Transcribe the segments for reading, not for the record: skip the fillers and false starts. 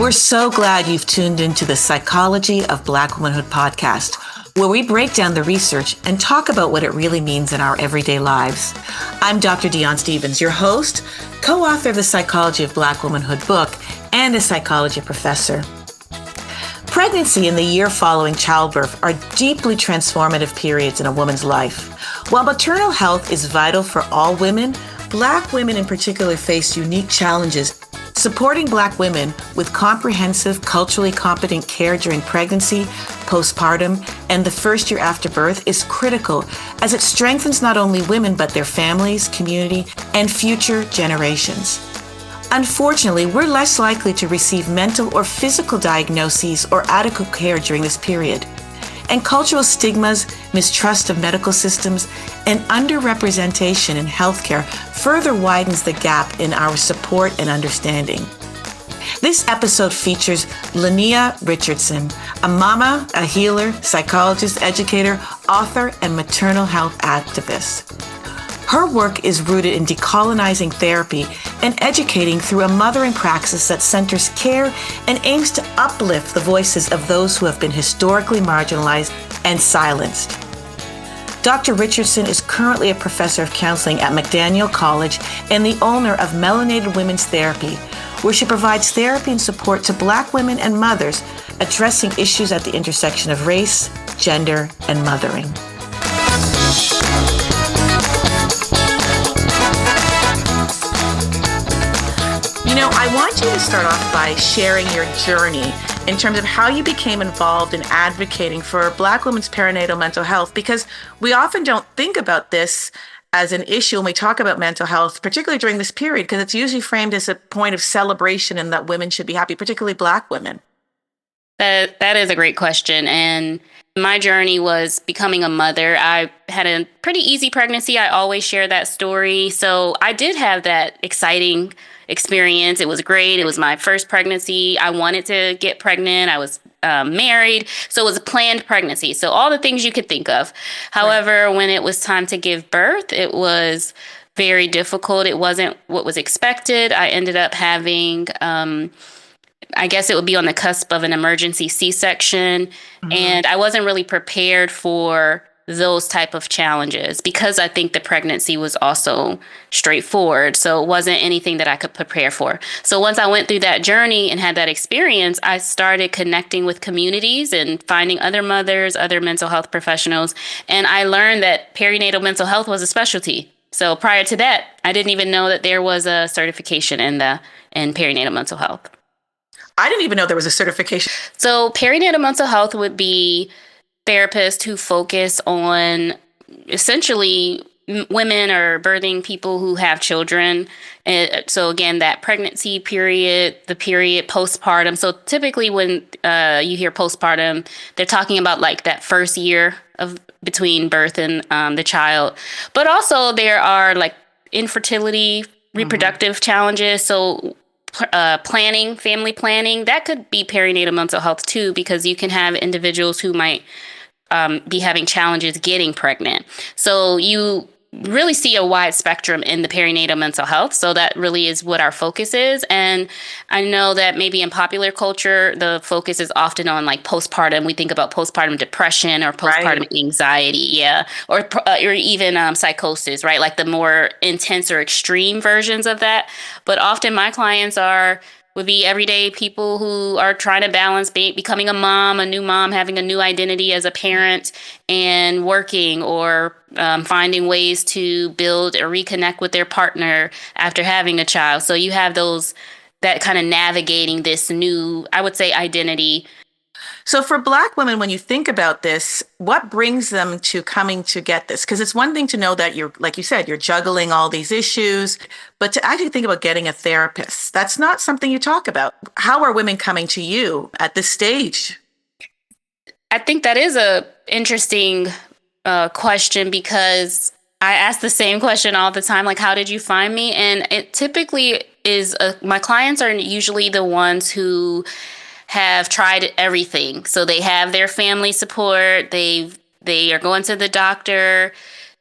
We're so glad you've tuned into the Psychology of Black Womanhood podcast, where we break down the research and talk about what it really means in our everyday lives. I'm Dr. Dion Stevens, your host, co-author of the Psychology of Black Womanhood book, and a psychology professor. Pregnancy and the year following childbirth are deeply transformative periods in a woman's life. While maternal health is vital for all women, Black women in particular face unique challenges. Supporting Black women with comprehensive, culturally competent care during pregnancy, postpartum, and the first year after birth is critical, as it strengthens not only women but their families, community, and future generations. Unfortunately, we're less likely to receive mental or physical diagnoses or adequate care during this period. And cultural stigmas, mistrust of medical systems, and underrepresentation in healthcare further widens the gap in our support and understanding. This episode features Linnea Richardson, a mama, a healer, psychologist, educator, author, and maternal health activist. Her work is rooted in decolonizing therapy and educating through a mothering praxis that centers care and aims to uplift the voices of those who have been historically marginalized and silenced. Dr. Richardson is currently a professor of counseling at McDaniel College and the owner of Melanated Women's Therapy, where she provides therapy and support to Black women and mothers addressing issues at the intersection of race, gender, and mothering. I want you to start off by sharing your journey in terms of how you became involved in advocating for Black women's perinatal mental health, because we often don't think about this as an issue when we talk about mental health, particularly during this period, because it's usually framed as a point of celebration and that women should be happy, particularly Black women. That is a great question. And my journey was becoming a mother. I had a pretty easy pregnancy. I always share that story. So I did have that exciting experience. It was great. It was my first pregnancy. I wanted to get pregnant. I was married. So it was a planned pregnancy. So all the things you could think of. However, when it was time to give birth, it was very difficult. It wasn't what was expected. I ended up having, I guess it would be on the cusp of an emergency C-section. Mm-hmm. And I wasn't really prepared for those type of challenges because I think the pregnancy was also straightforward. So it wasn't anything that I could prepare for. So once I went through that journey and had that experience, I started connecting with communities and finding other mothers, other mental health professionals. And I learned that perinatal mental health was a specialty. So prior to that, I didn't even know that there was a certification in perinatal mental health. I didn't even know there was a certification. So perinatal mental health would be therapists who focus on essentially women or birthing people who have children. So again, that pregnancy period, the period postpartum. So typically when you hear postpartum, they're talking about like that first year of between birth and the child. But also there are like infertility, reproductive challenges. So family planning, that could be perinatal mental health too, because you can have individuals who might be having challenges getting pregnant. So you really see a wide spectrum in the perinatal mental health. So that really is what our focus is. And I know that maybe in popular culture, the focus is often on like postpartum. We think about postpartum depression or postpartum anxiety. Yeah. Or even psychosis, right? Like the more intense or extreme versions of that. But often my clients would be everyday people who are trying to balance becoming a mom, a new mom, having a new identity as a parent, and working or finding ways to build or reconnect with their partner after having a child. So you have that kind of navigating this new, I would say, identity. So for Black women, when you think about this, what brings them to coming to get this? Because it's one thing to know that you're, like you said, you're juggling all these issues, but to actually think about getting a therapist, that's not something you talk about. How are women coming to you at this stage? I think that is a interesting question, because I ask the same question all the time, like, how did you find me? And it typically is, my clients are usually the ones who have tried everything. So they have their family support, they are going to the doctor,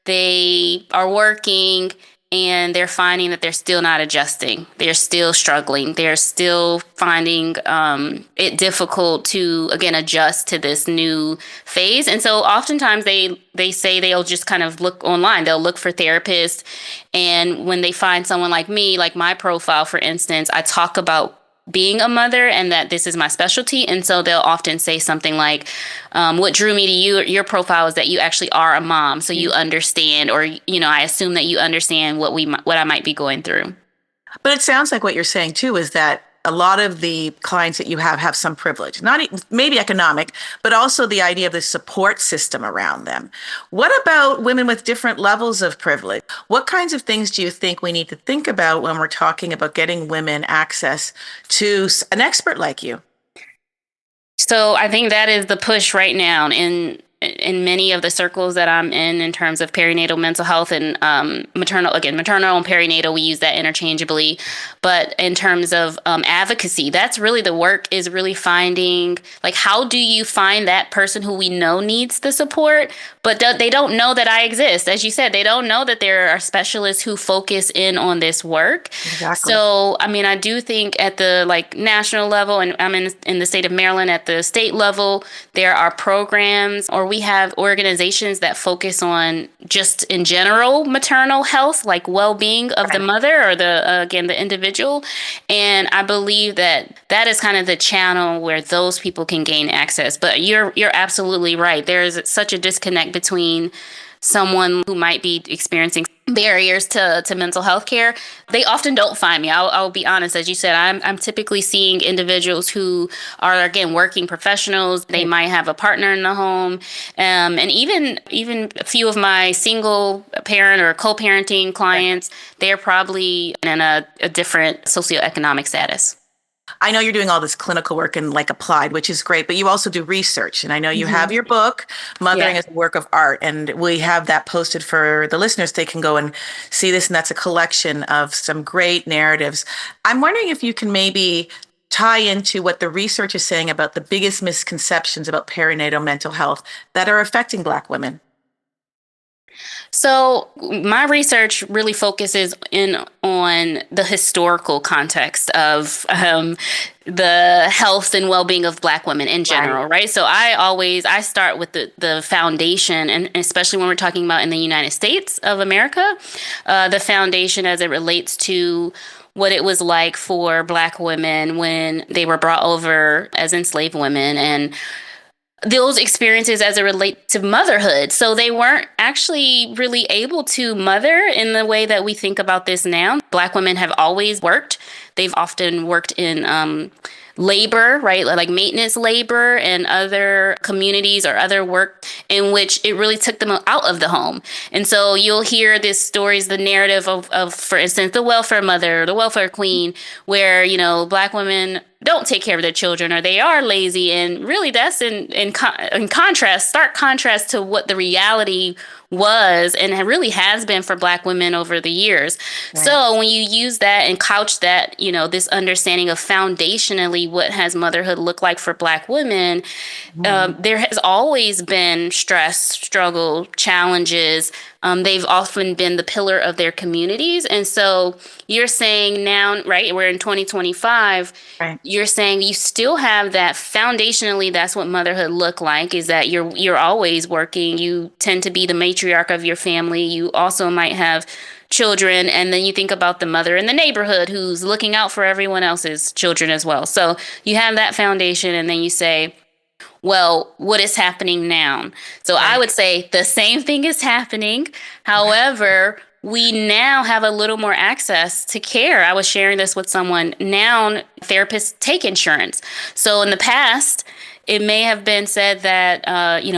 they are working, and they're finding that they're still not adjusting. They're still struggling. They're still finding it difficult to, again, adjust to this new phase. And so oftentimes they say they'll just kind of look online. They'll look for therapists. And when they find someone like me, like my profile, for instance, I talk about being a mother and that this is my specialty. And so they'll often say something like, what drew me to your profile is that you actually are a mom. So you understand, or, I assume that you understand what I might be going through. But it sounds like what you're saying too is that a lot of the clients that you have some privilege, not maybe economic, but also the idea of the support system around them. What about women with different levels of privilege? What kinds of things do you think we need to think about when we're talking about getting women access to an expert like you? So I think that is the push right now in many of the circles that I'm in terms of perinatal mental health and maternal and perinatal, we use that interchangeably. But in terms of advocacy, that's really the work, is really finding, like, how do you find that person who we know needs the support, but they don't know that I exist? As you said, they don't know that there are specialists who focus in on this work. Exactly. So, I do think at the national level, and I'm in the state of Maryland, at the state level, there are programs, or we have organizations that focus on just in general maternal health, like well-being of the mother or the individual. And I believe that is kind of the channel where those people can gain access. But you're absolutely right. There's such a disconnect between someone who might be experiencing barriers to mental health care. They often don't find me. I'll be honest. As you said, I'm typically seeing individuals who are, again, working professionals. They might have a partner in the home. And even a few of my single parent or co-parenting clients, they're probably in a different socioeconomic status. I know you're doing all this clinical work and applied, which is great, but you also do research. And I know you have your book, Mothering as a Work of Art, and we have that posted for the listeners. They can go and see this, and that's a collection of some great narratives. I'm wondering if you can maybe tie into what the research is saying about the biggest misconceptions about perinatal mental health that are affecting Black women. So my research really focuses in on the historical context of the health and well-being of Black women in general, right? So I start with the foundation, and especially when we're talking about in the United States of America, the foundation as it relates to what it was like for Black women when they were brought over as enslaved women, and those experiences as it relate to motherhood. So they weren't actually really able to mother in the way that we think about this now. Black women have always worked. They've often worked in labor, right? Like maintenance labor and other communities or other work in which it really took them out of the home. And so you'll hear these stories, the narrative of, for instance, the welfare mother, the welfare queen, where, Black women don't take care of their children, or they are lazy. And really that's in contrast, stark contrast to what the reality was and really has been for Black women over the years. Right. So when you use that and couch that, this understanding of foundationally what has motherhood looked like for Black women, there has always been stress, struggle, challenges. They've often been the pillar of their communities. And so you're saying now, right, we're in 2025, right. You're saying you still have that foundationally, that's what motherhood look like, is that you're always working. You tend to be the matriarch of your family. You also might have children. And then you think about the mother in the neighborhood who's looking out for everyone else's children as well. So you have that foundation, and then you say, well, what is happening now? So right. I would say the same thing is happening. However, we now have a little more access to care. I was sharing this with someone. Now therapists take insurance. So in the past, it may have been said that,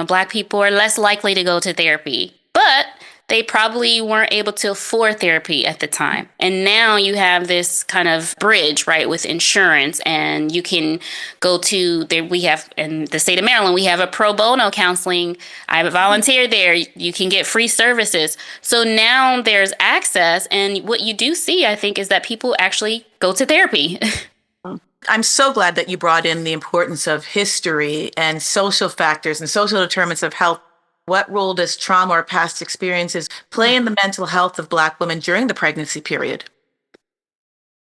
Black people are less likely to go to therapy, but they probably weren't able to afford therapy at the time. And now you have this kind of bridge, right, with insurance, and you can go to there. We have in the state of Maryland, we have a pro bono counseling. I volunteer there. You can get free services. So now there's access. And what you do see, I think, is that people actually go to therapy. I'm so glad that you brought in the importance of history and social factors and social determinants of health What role does trauma or past experiences play in the mental health of Black women during the pregnancy period?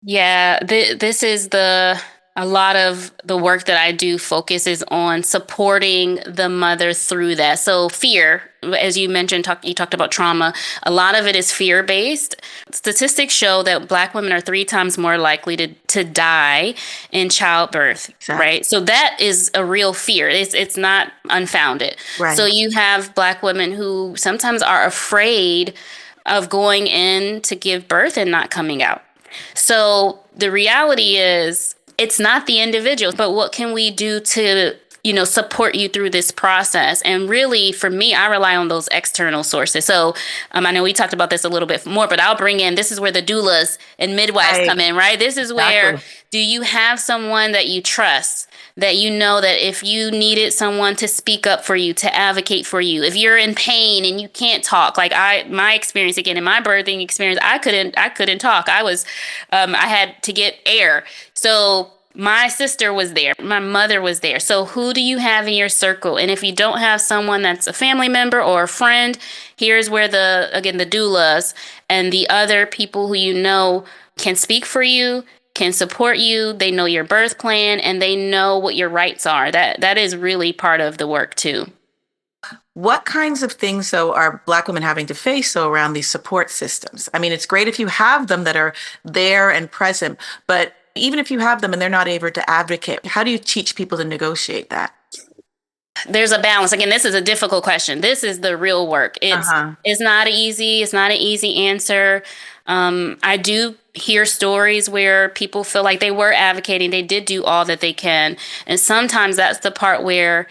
Yeah, this is a lot of the work that I do focuses on supporting the mother through that. So fear, as you mentioned, you talked about trauma. A lot of it is fear based. Statistics show that Black women are 3 times more likely to die in childbirth. Exactly. Right. So that is a real fear. It's not unfounded. Right. So you have Black women who sometimes are afraid of going in to give birth and not coming out. So the reality is it's not the individual, but what can we do to, support you through this process? And really, for me, I rely on those external sources. So I know we talked about this a little bit more, but I'll bring in, this is where the doulas and midwives come in, right? This is where, do you have someone that you trust? That you know that if you needed someone to speak up for you, to advocate for you, if you're in pain and you can't talk, like my experience again in my birthing experience, I couldn't talk. I had to get air. So my sister was there. My mother was there. So who do you have in your circle? And if you don't have someone that's a family member or a friend, here's where the doulas and the other people who can speak for you, can support you. They know your birth plan and they know what your rights are. That is really part of the work too. What kinds of things, though, are Black women having to face, around these support systems? I mean, it's great if you have them that are there and present, but even if you have them and they're not able to advocate, how do you teach people to negotiate that? There's a balance. Again, this is a difficult question. This is the real work. It's not easy. It's not an easy answer. I do hear stories where people feel like they were advocating. They did do all that they can. And sometimes that's the part where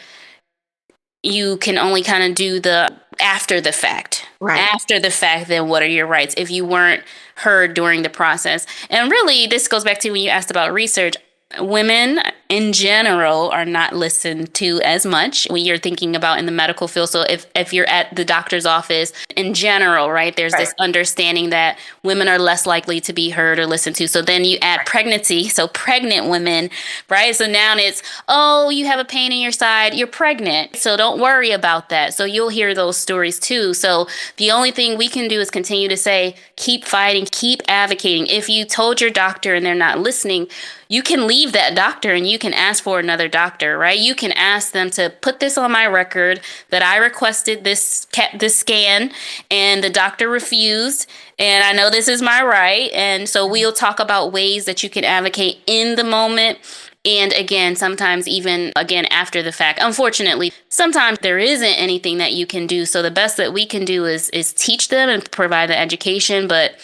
you can only kind of do the after the fact. Right. After the fact, then what are your rights if you weren't heard during the process? And really, this goes back to when you asked about research. Women in general are not listened to as much when you're thinking about in the medical field. So if you're at the doctor's office in general, right, there's this understanding that women are less likely to be heard or listened to. So then you add pregnancy. So pregnant women, right? So now it's, oh, you have a pain in your side, you're pregnant. So don't worry about that. So you'll hear those stories too. So the only thing we can do is continue to say, keep fighting, keep advocating. If you told your doctor and they're not listening, you can leave that doctor and you can ask for another doctor, right? You can ask them to put this on my record that I requested this scan and the doctor refused. And I know this is my right. And so we'll talk about ways that you can advocate in the moment. And again, sometimes even again after the fact. Unfortunately, sometimes there isn't anything that you can do. So the best that we can do is teach them and provide the education. But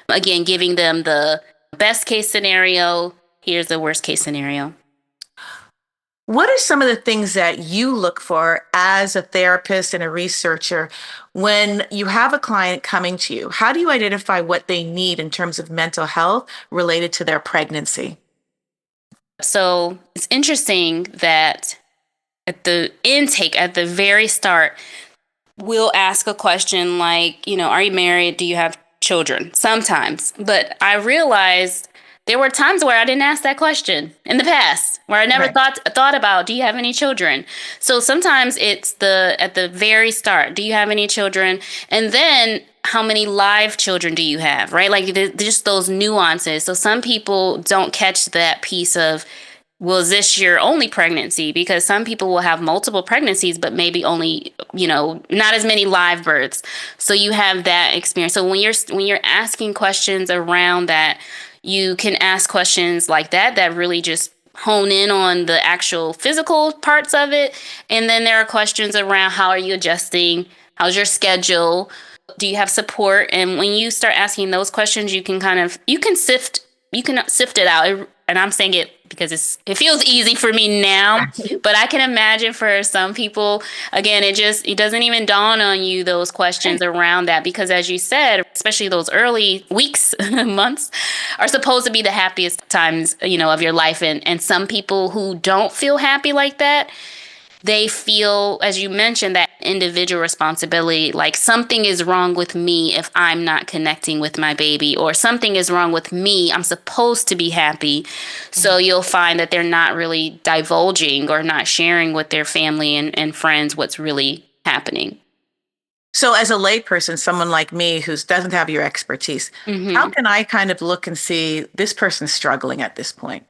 again, giving them the best case scenario. Here's the worst case scenario. What are some of the things that you look for as a therapist and a researcher when you have a client coming to you? How do you identify what they need in terms of mental health related to their pregnancy? So it's interesting that at the intake, at the very start, we'll ask a question like, are you married? Do you have children? Sometimes. But I realized there were times where I didn't ask that question in the past, where I never thought about, do you have any children? So sometimes it's at the very start, do you have any children? And then how many live children do you have, right? Like just those nuances. So some people don't catch that piece of, well, is this your only pregnancy? Because some people will have multiple pregnancies, but maybe only, not as many live births. So you have that experience. So when you're asking questions around that, you can ask questions like that really just hone in on the actual physical parts of it. And then there are questions around how are you adjusting? How's your schedule? Do you have support? And when you start asking those questions, you can sift it out. And I'm saying it because it feels easy for me now, but I can imagine for some people, again, it doesn't even dawn on you those questions around that, because as you said, especially those early weeks, months are supposed to be the happiest times, of your life. And some people who don't feel happy like that, they feel, as you mentioned, that individual responsibility, like something is wrong with me if I'm not connecting with my baby, or something is wrong with me. I'm supposed to be happy. So you'll find that they're not really divulging or not sharing with their family and friends what's really happening. So as a layperson, someone like me who doesn't have your expertise, how Hmm. can I kind of look and see this person's struggling at this point?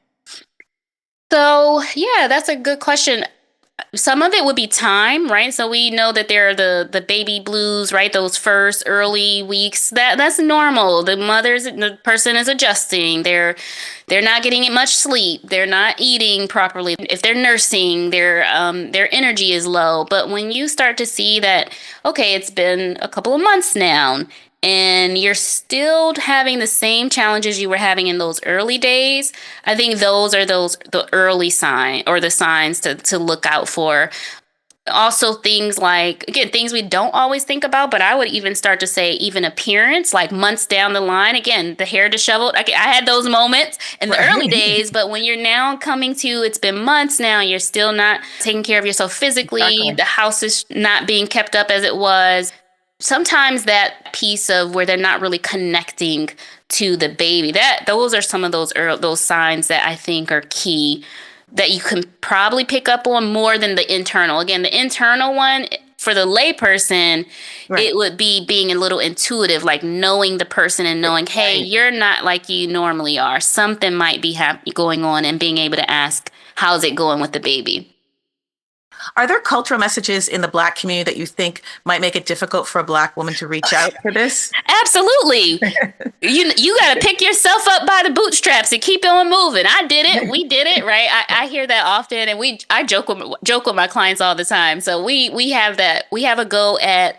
So, yeah, that's a good question. Some of it would be time, right? So we know that there are the baby blues, right? Those first early weeks. That's normal. The person is adjusting. They're not getting much sleep. They're not eating properly. If they're nursing, their energy is low. But when you start to see that, okay, it's been a couple of months now, and you're still having the same challenges you were having in those early days, I think those are the early sign or the signs to look out for. Also, things like, again, things we don't always think about, but I would even start to say even appearance, like months down the line. Again, the hair disheveled. I had those moments in the early Right. days, but when you're now coming to, it's been months now, you're still not taking care of yourself physically. Exactly. The house is not being kept up as it was. Sometimes that piece of where they're not really connecting to the baby, that those are some of those signs that I think are key that you can probably pick up on more than the internal. Again, the internal one for the layperson, Right. it would be being a little intuitive, like knowing the person and knowing, hey, Right. you're not like you normally are. Something might be going on, and being able to ask, how's it going with the baby? Are there cultural messages in the Black community that you think might make it difficult for a Black woman to reach out for this? Absolutely. You got to pick yourself up by the bootstraps and keep on moving. I did it. We did it. Right. I hear that often, and I joke with my clients all the time. So we have that. We have a go at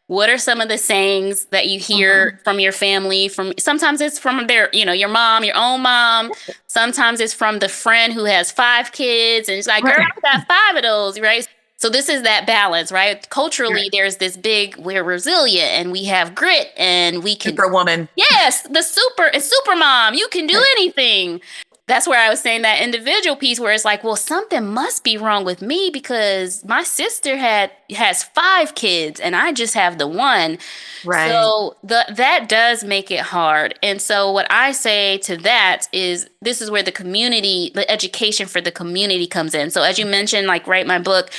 what are some of the sayings that you hear Mhm. from your family. From sometimes it's from your mom, your own mom. Sometimes it's from the friend who has 5 kids, and it's like, girl, Right. I got 5 of those. Right. So this is that balance, right? Right. Culturally, there's this big, we're resilient and we have grit and we can. Superwoman. Yes, the super mom, you can do Right. anything. That's where I was saying that individual piece where it's like, well, something must be wrong with me because my sister has 5 kids and I just have the one. Right. So that does make it hard. And so what I say to that is this is where the education for the community comes in. So as you mentioned, like write my book,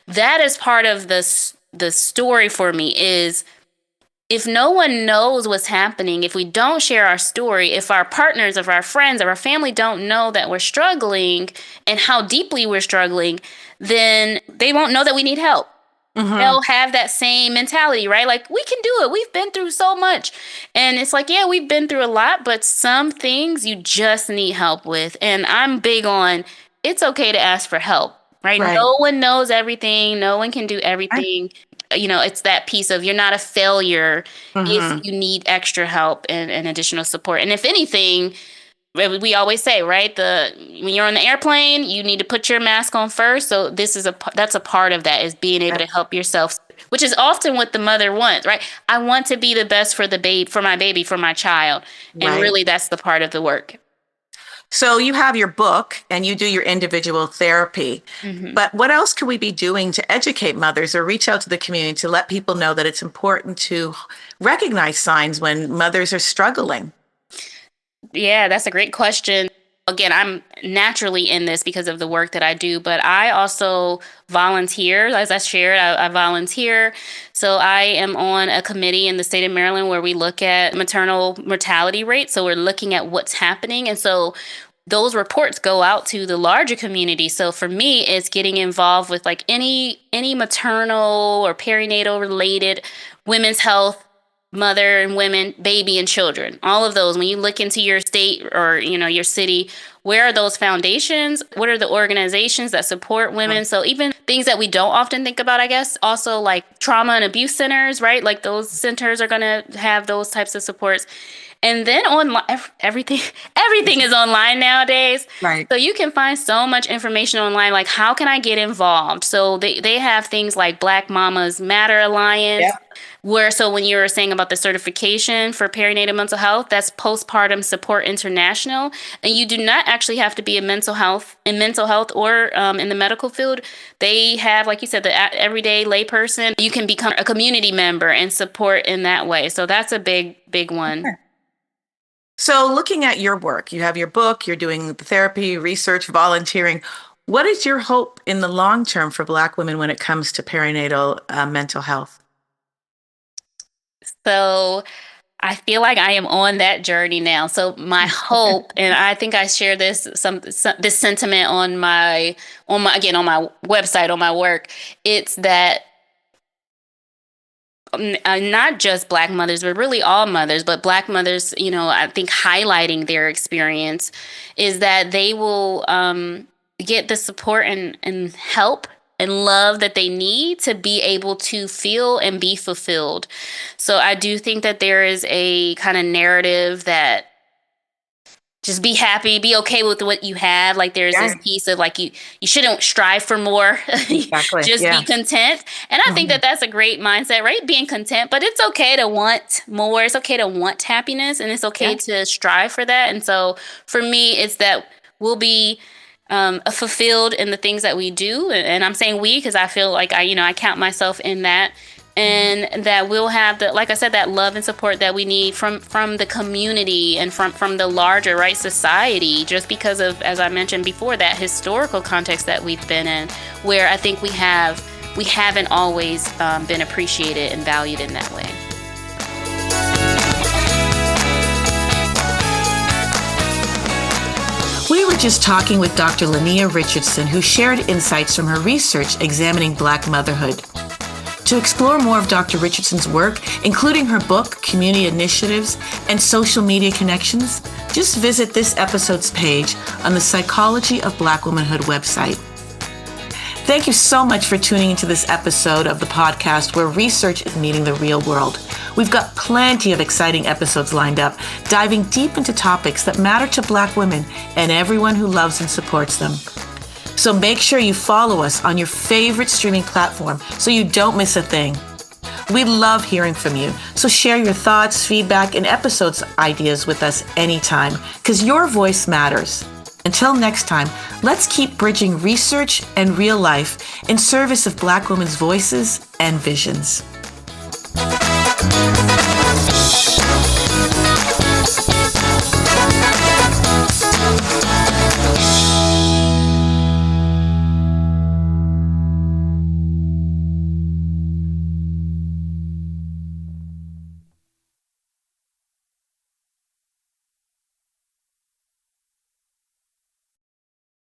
that is part of the story for me is if no one knows what's happening, if we don't share our story, if our partners, if our friends, if our family don't know that we're struggling and how deeply we're struggling, then they won't know that we need help. Hmm. They'll have that same mentality, right? Like, we can do it. We've been through so much. And it's like, yeah, we've been through a lot, but some things you just need help with. And I'm big on it's okay to ask for help, right? Right. No one knows everything, no one can do Right. everything. It's that piece of you're not a failure if Hmm. you need extra help and additional support. And if anything, we always say, right? When you're on the airplane, you need to put your mask on first. So that's a part of that is being able to help yourself, which is often what the mother wants, right? I want to be the best for the babe, for my baby, for my child, and Right. really that's the part of the work. So you have your book and you do your individual therapy. Hmm. But what else could we be doing to educate mothers or reach out to the community to let people know that it's important to recognize signs when mothers are struggling? Yeah, that's a great question. Again, I'm naturally in this because of the work that I do, but I also volunteer. As I shared, I volunteer. So I am on a committee in the state of Maryland where we look at maternal mortality rates. So we're looking at what's happening. And so those reports go out to the larger community. So for me, it's getting involved with like any maternal or perinatal related women's health, mother and women, baby and children. All of those. When you look into your state or your city, where are those foundations? What are the organizations that support women? So even things that we don't often think about, I guess, also like trauma and abuse centers, right? Like those centers are going to have those types of supports. And then online, everything, everything is online nowadays. Right. So you can find so much information online, like how can I get involved? So they have things like Black Mamas Matter Alliance, Yeah. so when you were saying about the certification for perinatal mental health, that's Postpartum Support International. And you do not actually have to be in mental health or in the medical field. They have, like you said, the everyday layperson. You can become a community member and support in that way. So that's a big, big one. So, looking at your work, you have your book, you're doing the therapy, research, volunteering. What is your hope in the long term for Black women when it comes to perinatal mental health? So I feel like I am on that journey now. So my hope, and I think I share this this sentiment on my website, on my work. It's that not just Black mothers, but really all mothers, but Black mothers, I think highlighting their experience is that they will get the support and help and love that they need to be able to feel and be fulfilled. So I do think that there is a kind of narrative that just be happy, be okay with what you have. Like there's this piece of like you shouldn't strive for more. Exactly. Just be content. And I think that that's a great mindset, right? Being content, but it's okay to want more. It's okay to want happiness, and it's okay to strive for that. And so for me, it's that we'll be fulfilled in the things that we do. And I'm saying we, because I feel like I count myself in that. And that we'll have like I said, that love and support that we need from the community and from the larger, right, society, just because of, as I mentioned before, that historical context that we've been in, where I think we haven't always been appreciated and valued in that way. We were just talking with Dr. Linnea Richardson, who shared insights from her research examining Black motherhood. To explore more of Dr. Richardson's work, including her book, community initiatives, and social media connections, just visit this episode's page on the Psychology of Black Womanhood website. Thank you so much for tuning into this episode of the podcast where research is meeting the real world. We've got plenty of exciting episodes lined up, diving deep into topics that matter to Black women and everyone who loves and supports them. So make sure you follow us on your favorite streaming platform so you don't miss a thing. We love hearing from you, so share your thoughts, feedback, and episodes ideas with us anytime, because your voice matters. Until next time, let's keep bridging research and real life in service of Black women's voices and visions.